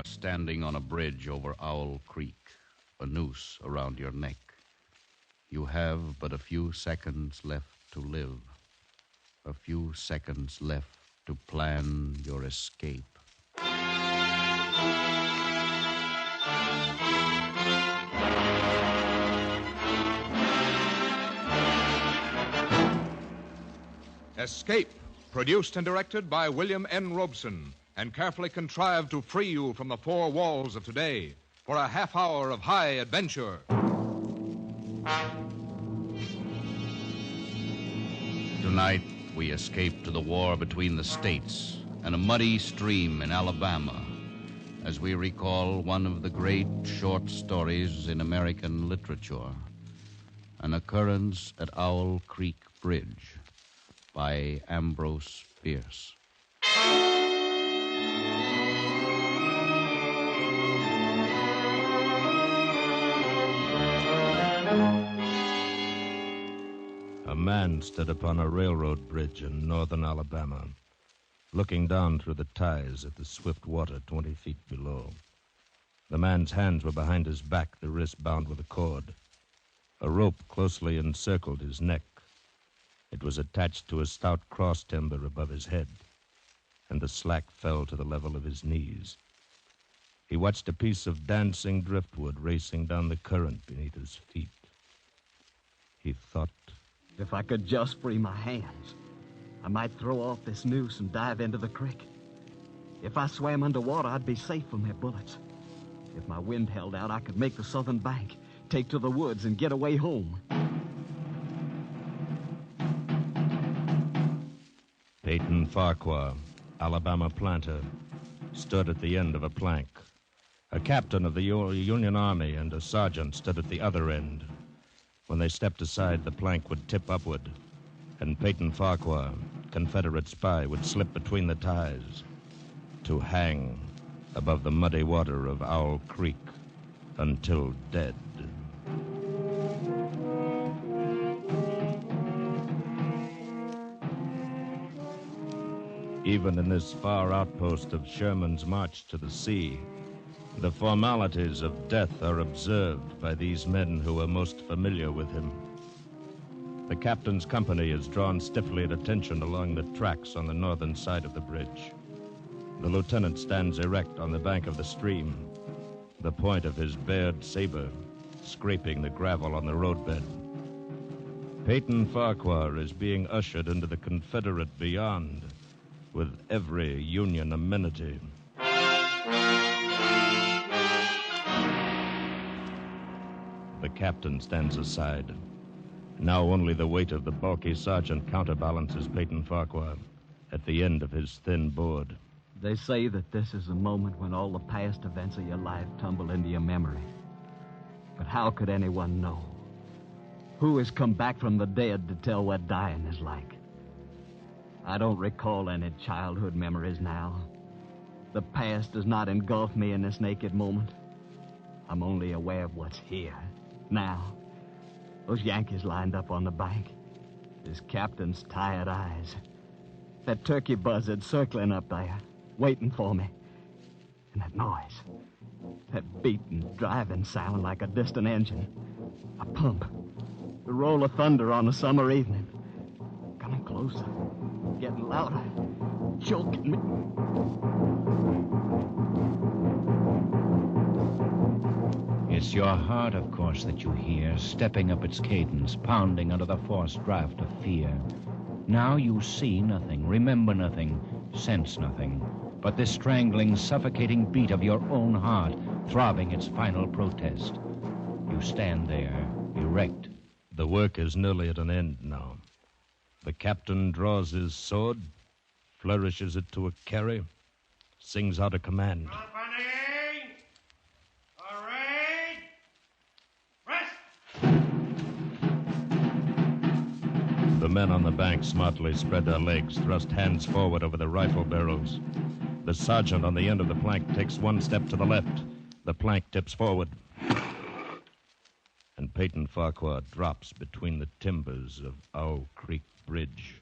standing on a bridge over Owl Creek, a noose around your neck. You have but a few seconds left to live, a few seconds left to plan your escape. Escape, produced and directed by William N. Robeson, and carefully contrived to free you from the four walls of today for a half hour of high adventure. Tonight, we escape to the war between the states and a muddy stream in Alabama as we recall one of the great short stories in American literature, An Occurrence at Owl Creek Bridge by Ambrose Bierce. A man stood upon a railroad bridge in northern Alabama, looking down through the ties at the swift water 20 feet below. The man's hands were behind his back, the wrist bound with a cord. A rope closely encircled his neck. It was attached to a stout cross timber above his head, and the slack fell to the level of his knees. He watched a piece of dancing driftwood racing down the current beneath his feet. He thought, if I could just free my hands, I might throw off this noose and dive into the creek. If I swam underwater, I'd be safe from their bullets. If my wind held out, I could make the southern bank, take to the woods, and get away home. Peyton Farquhar, Alabama planter, stood at the end of a plank. A captain of the Union Army and a sergeant stood at the other end. When they stepped aside, the plank would tip upward, and Peyton Farquhar, Confederate spy, would slip between the ties to hang above the muddy water of Owl Creek until dead. Even in this far outpost of Sherman's march to the sea, the formalities of death are observed by these men who are most familiar with him. The captain's company is drawn stiffly at attention along the tracks on the northern side of the bridge. The lieutenant stands erect on the bank of the stream, the point of his bared saber scraping the gravel on the roadbed. Peyton Farquhar is being ushered into the Confederate beyond with every Union amenity. The captain stands aside. Now only the weight of the bulky sergeant counterbalances Peyton Farquhar at the end of his thin board. They say that this is a moment when all the past events of your life tumble into your memory. But how could anyone know? Who has come back from the dead to tell what dying is like? I don't recall any childhood memories now. The past does not engulf me in this naked moment. I'm only aware of what's here, now. Those Yankees lined up on the bank. This captain's tired eyes. That turkey buzzard circling up there, waiting for me. And that noise. That beating, driving sound like a distant engine. A pump. The roll of thunder on a summer evening. Coming closer. Getting louder. Choking me. It's your heart, of course, that you hear, stepping up its cadence, pounding under the forced draft of fear. Now you see nothing, remember nothing, sense nothing, but this strangling, suffocating beat of your own heart, throbbing its final protest. You stand there, erect. The work is nearly at an end now. The captain draws his sword, flourishes it to a carry, sings out a command. Company! Parade! Rest! The men on the bank smartly spread their legs, thrust hands forward over the rifle barrels. The sergeant on the end of the plank takes one step to the left. The plank tips forward. And Peyton Farquhar drops between the timbers of Owl Creek Bridge.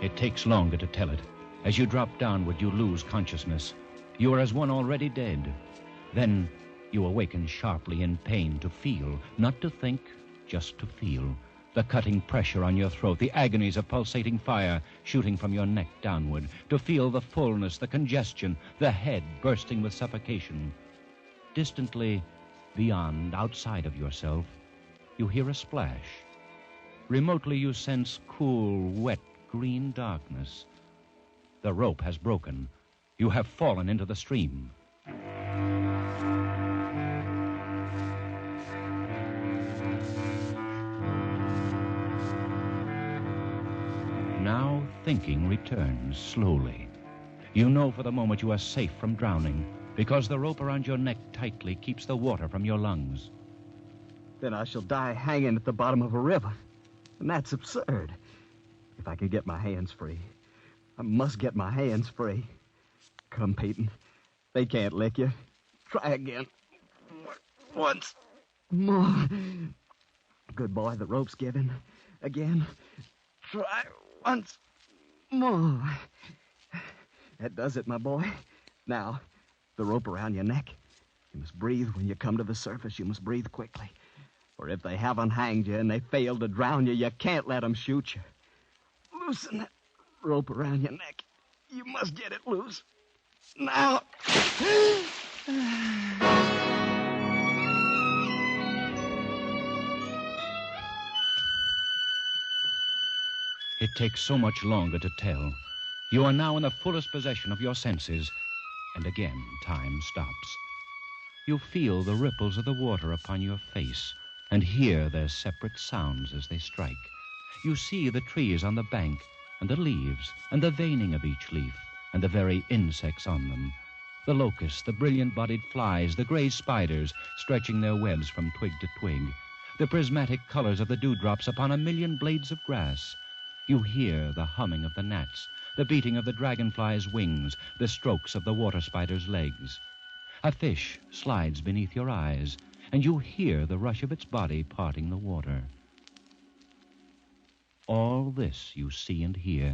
It takes longer to tell it. As you drop downward, you lose consciousness. You are as one already dead. Then you awaken sharply in pain to feel, not to think, just to feel. The cutting pressure on your throat, the agonies of pulsating fire shooting from your neck downward. To feel the fullness, the congestion, the head bursting with suffocation. Distantly, beyond, outside of yourself, you hear a splash. Remotely, you sense cool, wet, green darkness. The rope has broken. You have fallen into the stream. Now thinking returns slowly. You know for the moment you are safe from drowning because the rope around your neck tightly keeps the water from your lungs. Then I shall die hanging at the bottom of a river. And that's absurd. If I can get my hands free. I must get my hands free. Come, Peyton. They can't lick you. Try again. Once more. Good boy, the rope's given. Again. Try once more. That does it, my boy. Now, the rope around your neck. You must breathe when you come to the surface. You must breathe quickly. For if they haven't hanged you and they fail to drown you, you can't let them shoot you. Loosen that rope around your neck. You must get it loose. Now. It takes so much longer to tell. You are now in the fullest possession of your senses, and again time stops. You feel the ripples of the water upon your face and hear their separate sounds as they strike. You see the trees on the bank and the leaves and the veining of each leaf and the very insects on them. The locusts, the brilliant-bodied flies, the gray spiders stretching their webs from twig to twig, the prismatic colors of the dewdrops upon a million blades of grass. You hear the humming of the gnats, the beating of the dragonfly's wings, the strokes of the water spider's legs. A fish slides beneath your eyes, and you hear the rush of its body parting the water. All this you see and hear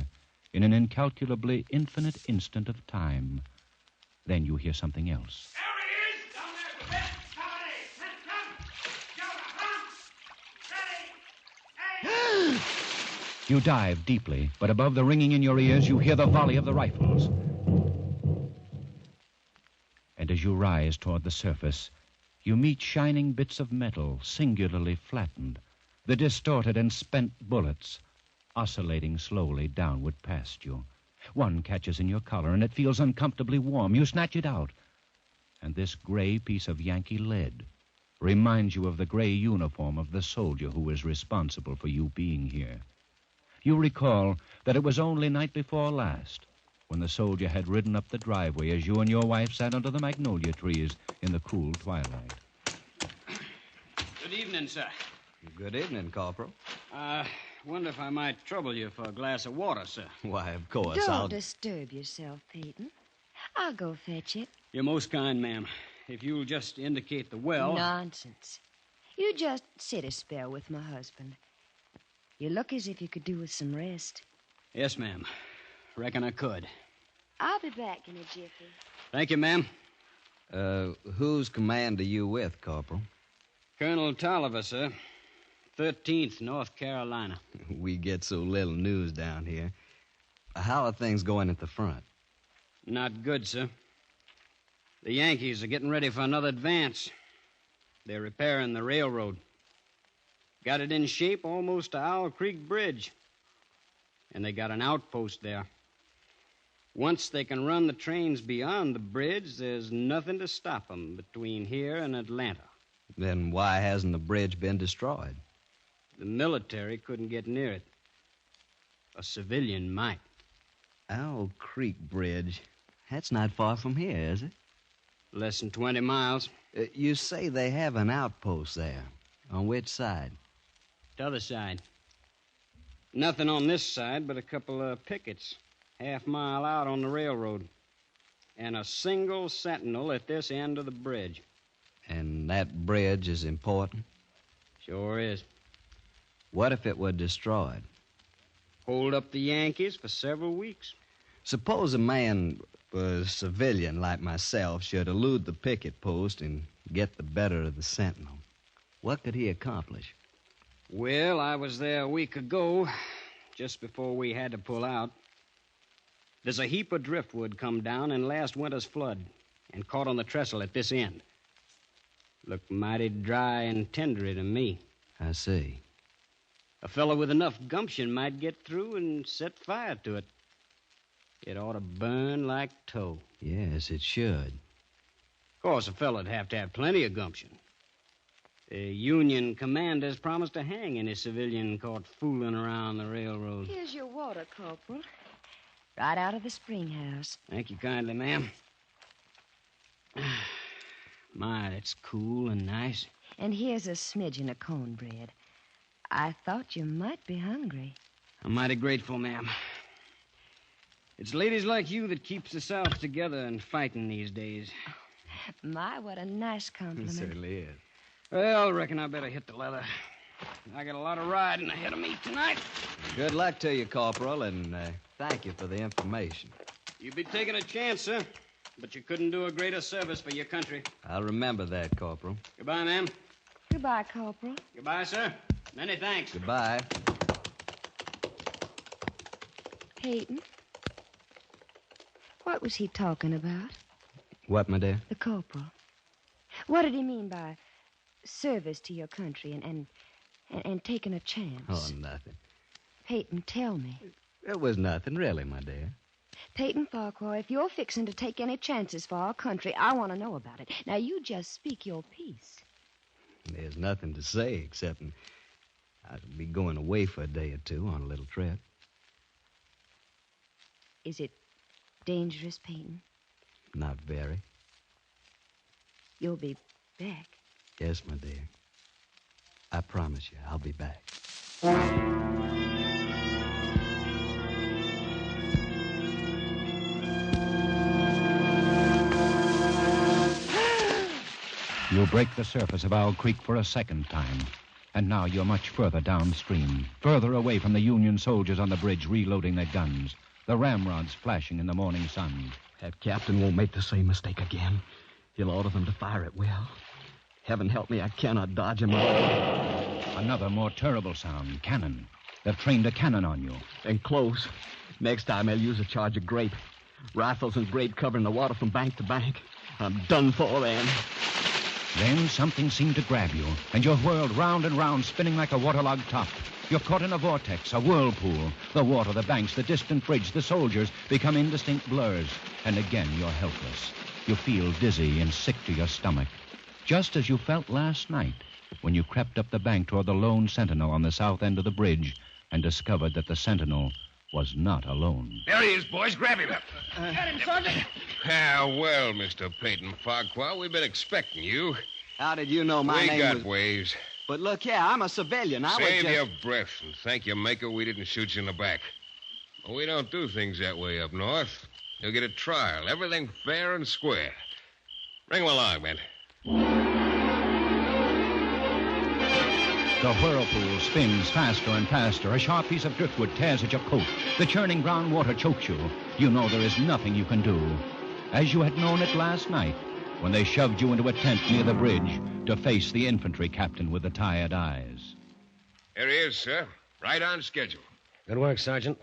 in an incalculably infinite instant of time. Then you hear something else. There he is! Down there, Quit! Somebody! Jonah, Ready! Hey! You dive deeply, but above the ringing in your ears, you hear the volley of the rifles. And as you rise toward the surface, you meet shining bits of metal, singularly flattened, the distorted and spent bullets, oscillating slowly downward past you. One catches in your collar, and it feels uncomfortably warm. You snatch it out, and this gray piece of Yankee lead reminds you of the gray uniform of the soldier who was responsible for you being here. You recall that it was only night before last when the soldier had ridden up the driveway as you and your wife sat under the magnolia trees in the cool twilight. Good evening, sir. Good evening, Corporal. Wonder if I might trouble you for a glass of water, sir. Why, of course, Don't disturb yourself, Peyton. I'll go fetch it. You're most kind, ma'am. If you'll just indicate the well... Nonsense. You just sit a spell with my husband. You look as if you could do with some rest. Yes, ma'am. Reckon I could. I'll be back in a jiffy. Thank you, ma'am. Whose command are you with, Corporal? Colonel Tolliver, sir. 13th, North Carolina. We get so little news down here. How are things going at the front? Not good, sir. The Yankees are getting ready for another advance. They're repairing the railroad. Got it in shape almost to Owl Creek Bridge. And they got an outpost there. Once they can run the trains beyond the bridge, there's nothing to stop them between here and Atlanta. Then why hasn't the bridge been destroyed? The military couldn't get near it. A civilian might. Owl Creek Bridge. That's not far from here, is it? Less than 20 miles. You say they have an outpost there. On which side? T'other side. Nothing on this side but a couple of pickets, half-mile out on the railroad. And a single sentinel at this end of the bridge. And that bridge is important? Sure is. What if it were destroyed? Hold up the Yankees for several weeks. Suppose a man, a civilian like myself, should elude the picket post and get the better of the sentinel. What could he accomplish? Well, I was there a week ago, just before we had to pull out. There's a heap of driftwood come down in last winter's flood and caught on the trestle at this end. Looked mighty dry and tendery to me. I see. A fellow with enough gumption might get through and set fire to it. It ought to burn like tow. Yes, it should. Of course, a fellow'd have to have plenty of gumption. The Union commander's promised to hang any civilian caught fooling around the railroad. Here's your water, Corporal. Right out of the spring house. Thank you kindly, ma'am. My, it's cool and nice. And here's a smidgen of cornbread. I thought you might be hungry. I'm mighty grateful, ma'am. It's ladies like you that keeps the South together and fighting these days. My, what a nice compliment. It certainly is. Well, I reckon I better hit the leather. I got a lot of riding ahead of me tonight. Good luck to you, Corporal, and thank you for the information. You'd be taking a chance, sir. But you couldn't do a greater service for your country. I'll remember that, Corporal. Goodbye, ma'am. Goodbye, Corporal. Goodbye, sir. Many thanks. Goodbye. Peyton, what was he talking about? What, my dear? The corporal. What did he mean by service to your country and taking a chance? Oh, nothing. Peyton, tell me. It was nothing, really, my dear. Peyton Farquhar, if you're fixing to take any chances for our country, I want to know about it. Now, you just speak your piece. There's nothing to say except I'll be going away for a day or two on a little trip. Is it dangerous, Peyton? Not very. You'll be back. Yes, my dear. I promise you, I'll be back. You break the surface of Owl Creek for a second time. And now you're much further downstream, further away from the Union soldiers on the bridge reloading their guns, the ramrods flashing in the morning sun. That captain won't make the same mistake again. He'll order them to fire at will. Heaven help me, I cannot dodge him. Another more terrible sound, cannon. They've trained a cannon on you. And close. Next time I'll use a charge of grape. Rifles and grape covering the water from bank to bank. I'm done for then. Then something seemed to grab you, and you're whirled round and round, spinning like a waterlogged top. You're caught in a vortex, a whirlpool. The water, the banks, the distant bridge, the soldiers become indistinct blurs. And again, you're helpless. You feel dizzy and sick to your stomach. Just as you felt last night when you crept up the bank toward the lone sentinel on the south end of the bridge and discovered that the sentinel was not alone. There he is, boys. Grab him. Got him, Sergeant. Ah, well, Mr. Peyton Farquhar, we've been expecting you. How did you know my we name got was... ways. But look here, I'm a civilian. I was Save just... your breath and thank your maker we didn't shoot you in the back. We don't do things that way up north. You'll get a trial, everything fair and square. Bring him along, man. The whirlpool spins faster and faster. A sharp piece of driftwood tears at your coat. The churning brown water chokes you. You know there is nothing you can do. As you had known it last night, when they shoved you into a tent near the bridge to face the infantry captain with the tired eyes. Here he is, sir. Right on schedule. Good work, Sergeant.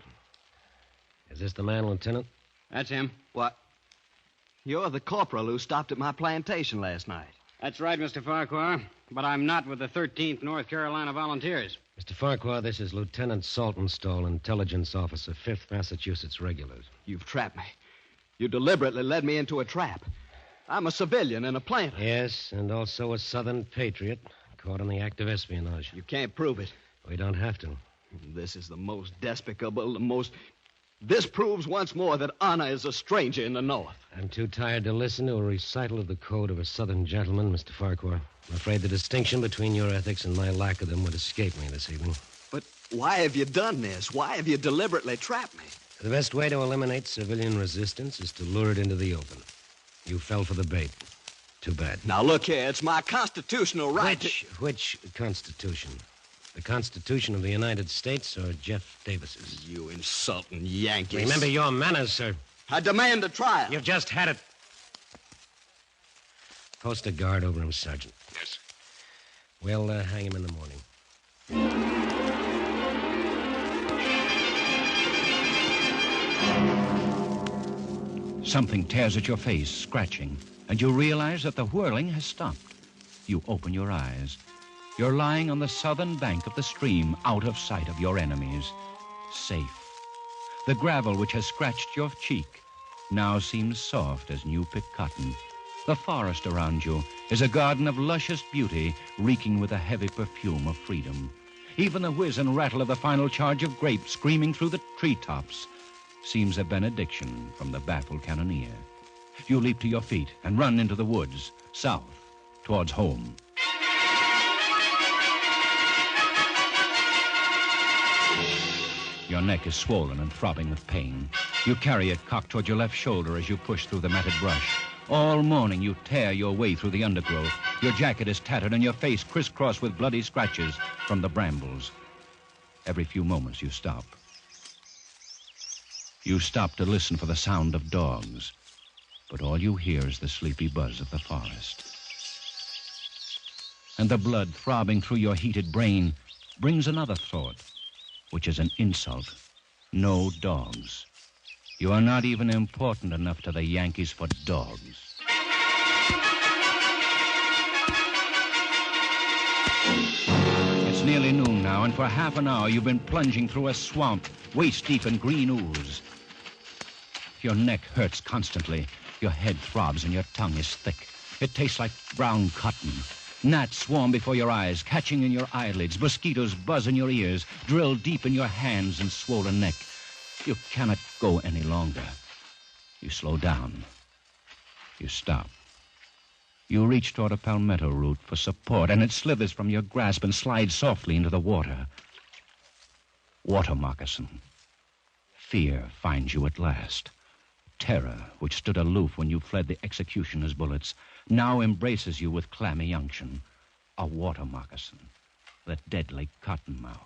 Is this the man, Lieutenant? That's him. What? You're the corporal who stopped at my plantation last night. That's right, Mr. Farquhar. But I'm not with the 13th North Carolina Volunteers. Mr. Farquhar, this is Lieutenant Saltonstall, intelligence officer, 5th Massachusetts Regulars. You've trapped me. You deliberately led me into a trap. I'm a civilian and a planter. Yes, and also a Southern patriot, caught in the act of espionage. You can't prove it. We don't have to. This is the most despicable, the most... This proves once more that honor is a stranger in the North. I'm too tired to listen to a recital of the code of a Southern gentleman, Mr. Farquhar. I'm afraid the distinction between your ethics and my lack of them would escape me this evening. But why have you done this? Why have you deliberately trapped me? The best way to eliminate civilian resistance is to lure it into the open. You fell for the bait. Too bad. Now, look here. It's my constitutional right Which Constitution? The Constitution of the United States or Jeff Davis's? You insulting Yankees. Remember your manners, sir. I demand a trial. You've just had it. Post a guard over him, Sergeant. Yes, sir. We'll hang him in the morning. Something tears at your face, scratching, and you realize that the whirling has stopped. You open your eyes. You're lying on the southern bank of the stream, out of sight of your enemies. Safe. The gravel which has scratched your cheek now seems soft as new-picked cotton. The forest around you is a garden of luscious beauty, reeking with a heavy perfume of freedom. Even the whiz and rattle of the final charge of grapes screaming through the treetops seems a benediction from the baffled cannoneer. You leap to your feet and run into the woods, south, towards home. Your neck is swollen and throbbing with pain. You carry it cocked toward your left shoulder as you push through the matted brush. All morning you tear your way through the undergrowth. Your jacket is tattered and your face crisscrossed with bloody scratches from the brambles. Every few moments you stop. You stop to listen for the sound of dogs, but all you hear is the sleepy buzz of the forest. And the blood throbbing through your heated brain brings another thought, which is an insult. No dogs. You are not even important enough to the Yankees for dogs. It's nearly noon now, and for half an hour you've been plunging through a swamp, waist-deep in green ooze. Your neck hurts constantly. Your head throbs and your tongue is thick. It tastes like brown cotton. Gnats swarm before your eyes, catching in your eyelids. Mosquitoes buzz in your ears, drill deep in your hands and swollen neck. You cannot go any longer. You slow down. You stop. You reach toward a palmetto root for support, and it slithers from your grasp and slides softly into the water. Water moccasin. Fear finds you at last. Terror, which stood aloof when you fled the executioner's bullets, now embraces you with clammy unction. A water moccasin, the deadly cottonmouth.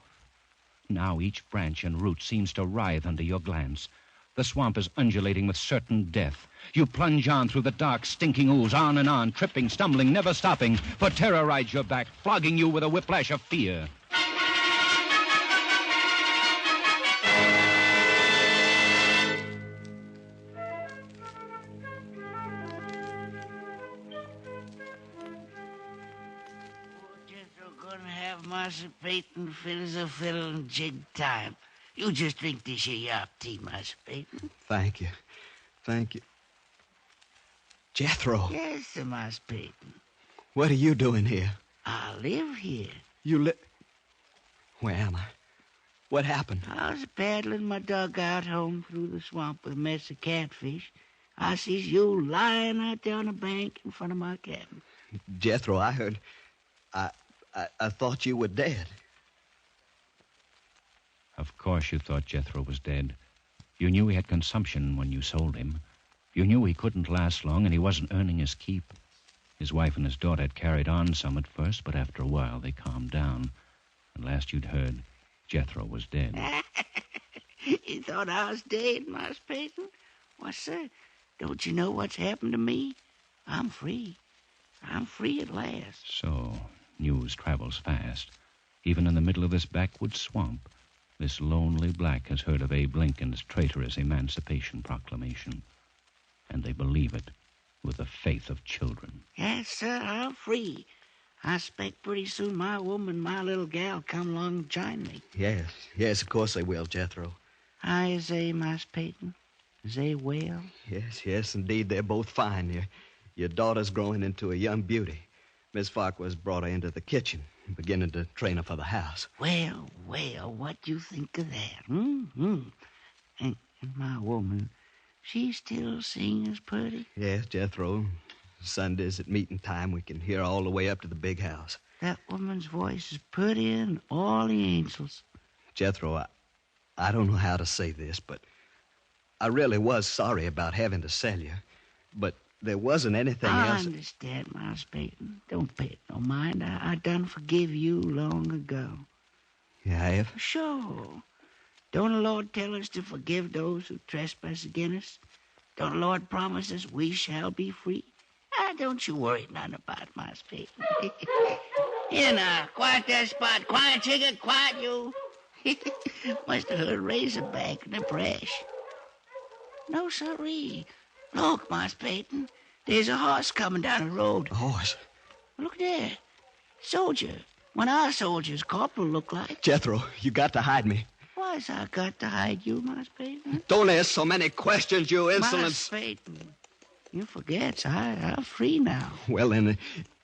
Now each branch and root seems to writhe under your glance. The swamp is undulating with certain death. You plunge on through the dark, stinking ooze, on and on, tripping, stumbling, never stopping, for terror rides your back, flogging you with a whiplash of fear. Master Peyton, fiddle's a fiddle and jig time. You just drink this here yop tea, Master Peyton. Thank you. Thank you. Jethro. Yes, sir, Master Peyton. What are you doing here? I live here. You live... Where am I? What happened? I was paddling my dugout home through the swamp with a mess of catfish. I sees you lying out there on the bank in front of my cabin. Jethro, I heard... I thought you were dead. Of course you thought Jethro was dead. You knew he had consumption when you sold him. You knew he couldn't last long, and he wasn't earning his keep. His wife and his daughter had carried on some at first, but after a while they calmed down. And last you'd heard, Jethro was dead. You thought I was dead, Master Peyton? Why, sir, don't you know what's happened to me? I'm free. I'm free at last. So, news travels fast. Even in the middle of this backwoods swamp, this lonely black has heard of Abe Lincoln's traitorous Emancipation Proclamation. And they believe it with the faith of children. Yes, sir, I'm free. I expect pretty soon my woman, my little gal, come along and join me. Yes, of course they will, Jethro. Hi, is they, Master Peyton? Is they well? Yes, indeed, they're both fine. Your daughter's growing into a young beauty. Miss Farquhar's brought her into the kitchen, beginning to train her for the house. Well, what do you think of that? Mm-hmm. And my woman, she still sings pretty? Yes, Jethro. Sundays at meeting time, we can hear all the way up to the big house. That woman's voice is prettier than all the angels. Jethro, I don't know how to say this, but I really was sorry about having to sell you. But there wasn't anything else. I understand, Master Peyton. Don't pay it no mind. I done forgive you long ago. Yeah, I have. Sure. Don't the Lord tell us to forgive those who trespass against us? Don't the Lord promise us we shall be free? Don't you worry none about my Peyton. Here now, quiet that spot. Quiet, chicken, quiet you. Must have heard Razorback in the brush. No, sirree. Look, Miss Peyton. There's a horse coming down the road. A horse? Look there. Soldier. One of our soldiers, Corporal, look like. Jethro, you got to hide me. Why's I got to hide you, Miss Peyton? Don't ask so many questions, you insolent... Miss Peyton, you forget, I'm free now. Well, then,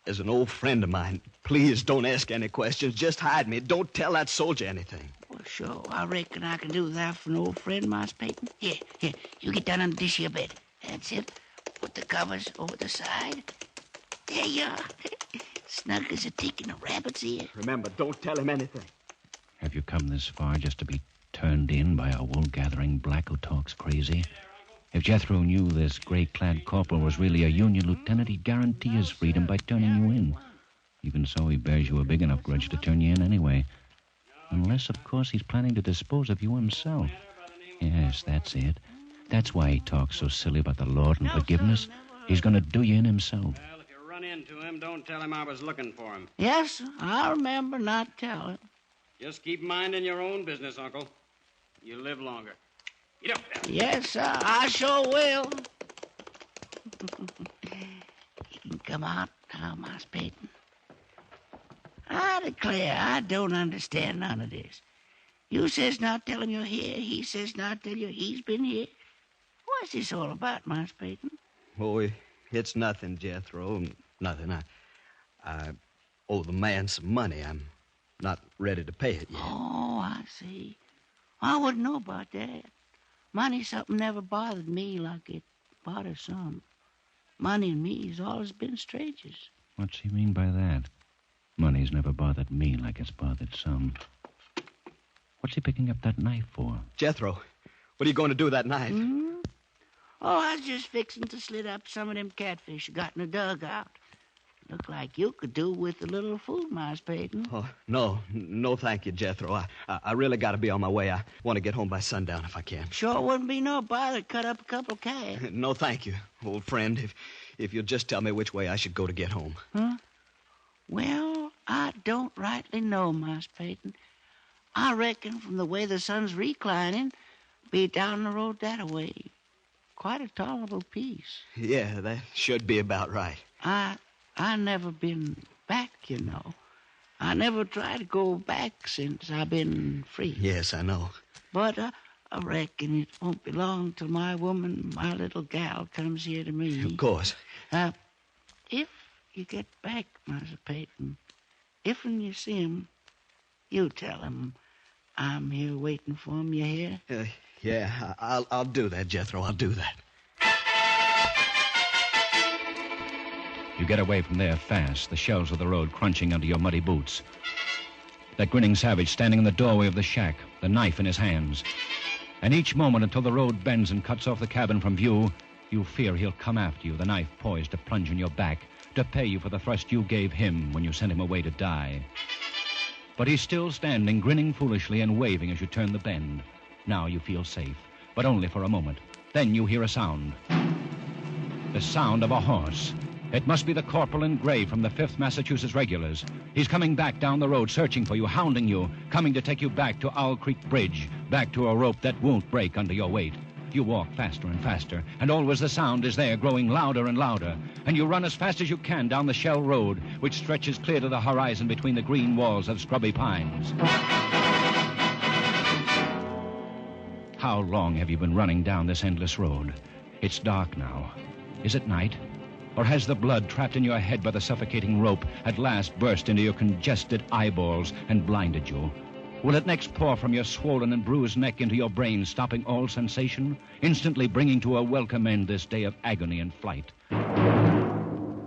as an old friend of mine, please don't ask any questions. Just hide me. Don't tell that soldier anything. Well, sure. I reckon I can do that for an old friend, Miss Peyton. Here. You get down under this here bed. That's it. Put the covers over the side. There you are. Snug as a tick in a rabbit's ear. Remember, don't tell him anything. Have you come this far just to be turned in by a wool-gathering black who talks crazy? If Jethro knew this gray-clad corporal was really a Union lieutenant, he'd guarantee his freedom by turning you in. Even so, he bears you a big enough grudge to turn you in anyway. Unless, of course, he's planning to dispose of you himself. Yes, that's it. That's why he talks so silly about the Lord and forgiveness. He's going to do you in himself. Well, if you run into him, don't tell him I was looking for him. Yes, I remember not telling. Just keep minding your own business, Uncle. You live longer. Get up there. Yes, sir, I sure will. You can come out now, Miss Peyton. I declare I don't understand none of this. You says not tell him you're here. He says not tell you he's been here. What's this all about, Miss Peyton? Oh, it's nothing, Jethro. Nothing. I owe the man some money. I'm not ready to pay it yet. Oh, I see. I wouldn't know about that. Money's something never bothered me like it bothers some. Money and me's always been strangers. What's he mean by that? Money's never bothered me like it's bothered some. What's he picking up that knife for? Jethro, what are you going to do with that knife? Hmm? Oh, I was just fixing to slit up some of them catfish you got in the dugout. Look like you could do with a little food, Miss Peyton. Oh, no, thank you, Jethro. I really got to be on my way. I want to get home by sundown if I can. Sure wouldn't be no bother to cut up a couple of calves. No, thank you, old friend. If you'll just tell me which way I should go to get home. Huh? Well, I don't rightly know, Miss Peyton. I reckon from the way the sun's reclining, be down the road that way. Quite a tolerable piece. Yeah, that should be about right. I never been back, you know. I never tried to go back since I've been free. Yes, I know. But I reckon it won't be long till my woman, my little gal, comes here to me. Of course. If you get back, Master Peyton, if when you see him, you tell him I'm here waiting for him, you hear? Yeah, I'll do that, Jethro. I'll do that. You get away from there fast, the shells of the road crunching under your muddy boots. That grinning savage standing in the doorway of the shack, the knife in his hands. And each moment until the road bends and cuts off the cabin from view, you fear he'll come after you, the knife poised to plunge in your back, to pay you for the thrust you gave him when you sent him away to die. But he's still standing, grinning foolishly and waving as you turn the bend. Now you feel safe, but only for a moment. Then you hear a sound. The sound of a horse. It must be the corporal in gray from the 5th Massachusetts Regulars. He's coming back down the road, searching for you, hounding you, coming to take you back to Owl Creek Bridge, back to a rope that won't break under your weight. You walk faster and faster, and always the sound is there, growing louder and louder. And you run as fast as you can down the Shell Road, which stretches clear to the horizon between the green walls of scrubby pines. How long have you been running down this endless road? It's dark now. Is it night? Or has the blood trapped in your head by the suffocating rope at last burst into your congested eyeballs and blinded you? Will it next pour from your swollen and bruised neck into your brain, stopping all sensation, instantly bringing to a welcome end this day of agony and flight?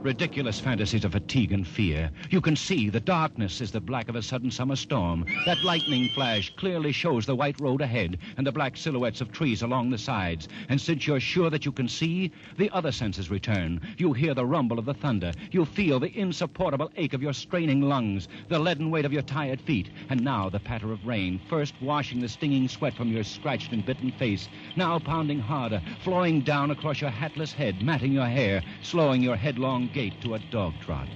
Ridiculous fantasies of fatigue and fear. You can see the darkness is the black of a sudden summer storm. That lightning flash clearly shows the white road ahead and the black silhouettes of trees along the sides. And since you're sure that you can see, the other senses return. You hear the rumble of the thunder. You feel the insupportable ache of your straining lungs, the leaden weight of your tired feet. And now the patter of rain, first washing the stinging sweat from your scratched and bitten face, now pounding harder, flowing down across your hatless head, matting your hair, slowing your headlong gait to a dog trot.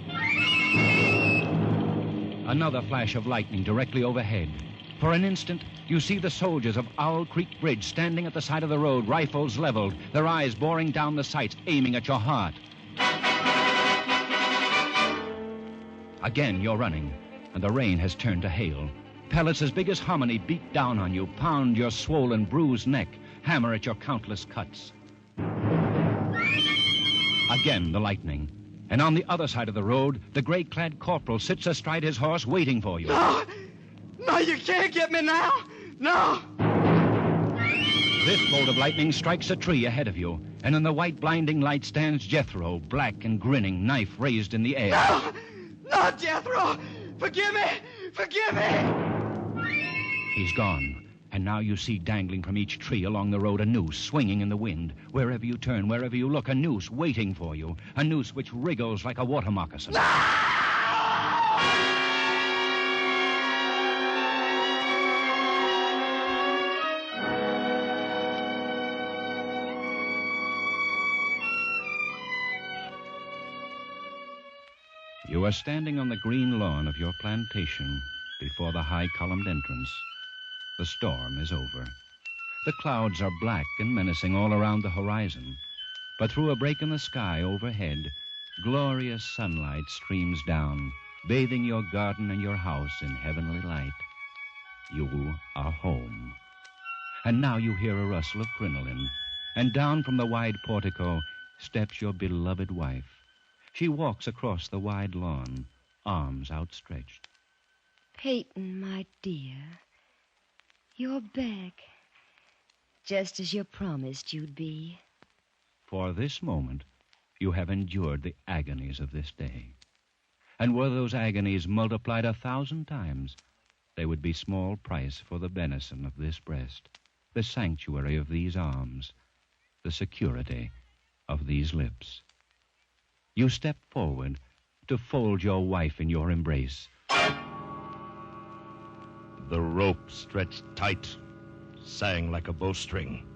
Another flash of lightning directly overhead. For an instant, you see the soldiers of Owl Creek Bridge standing at the side of the road, rifles leveled, their eyes boring down the sights, aiming at your heart. Again, you're running, and the rain has turned to hail. Pellets as big as hominy beat down on you, pound your swollen, bruised neck, hammer at your countless cuts. Again, the lightning. And on the other side of the road, the gray-clad corporal sits astride his horse waiting for you. No! No, you can't get me now! No! This bolt of lightning strikes a tree ahead of you, and in the white blinding light stands Jethro, black and grinning, knife raised in the air. No! No, Jethro! Forgive me! Forgive me! He's gone. And now you see dangling from each tree along the road a noose swinging in the wind. Wherever you turn, wherever you look, a noose waiting for you. A noose which wriggles like a water moccasin. You are standing on the green lawn of your plantation before the high-columned entrance. The storm is over. The clouds are black and menacing all around the horizon. But through a break in the sky overhead, glorious sunlight streams down, bathing your garden and your house in heavenly light. You are home. And now you hear a rustle of crinoline, and down from the wide portico steps your beloved wife. She walks across the wide lawn, arms outstretched. Peyton, my dear, you're back, just as you promised you'd be. For this moment, you have endured the agonies of this day. And were those agonies multiplied 1,000 times, they would be small price for the benison of this breast, the sanctuary of these arms, the security of these lips. You step forward to fold your wife in your embrace. The rope stretched tight, sang like a bowstring.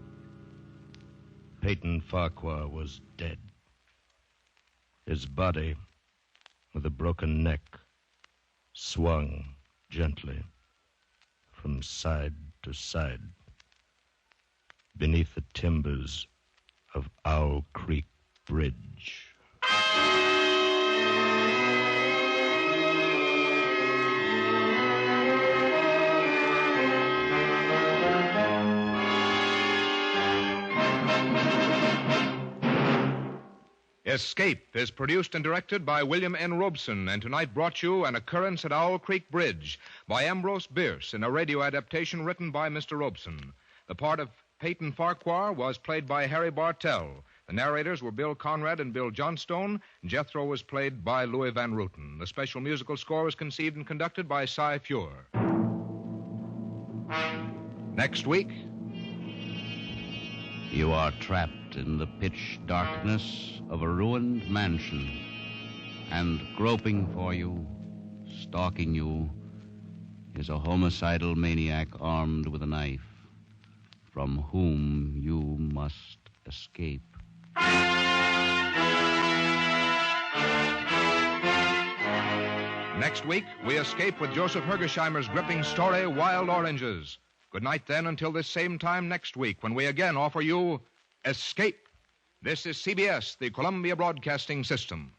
Peyton Farquhar was dead. His body, with a broken neck, swung gently from side to side beneath the timbers of Owl Creek Bridge. Escape is produced and directed by William N. Robeson, and tonight brought you An Occurrence at Owl Creek Bridge by Ambrose Bierce in a radio adaptation written by Mr. Robeson. The part of Peyton Farquhar was played by Harry Bartell. The narrators were Bill Conrad and Bill Johnstone. Jethro was played by Louis Van Rooten. The special musical score was conceived and conducted by Cy Feuer. Next week, you are trapped in the pitch darkness of a ruined mansion, and groping for you, stalking you, is a homicidal maniac armed with a knife, from whom you must escape. Next week, we escape with Joseph Hergesheimer's gripping story, Wild Oranges. Good night, then, until this same time next week, when we again offer you Escape. This is CBS, the Columbia Broadcasting System.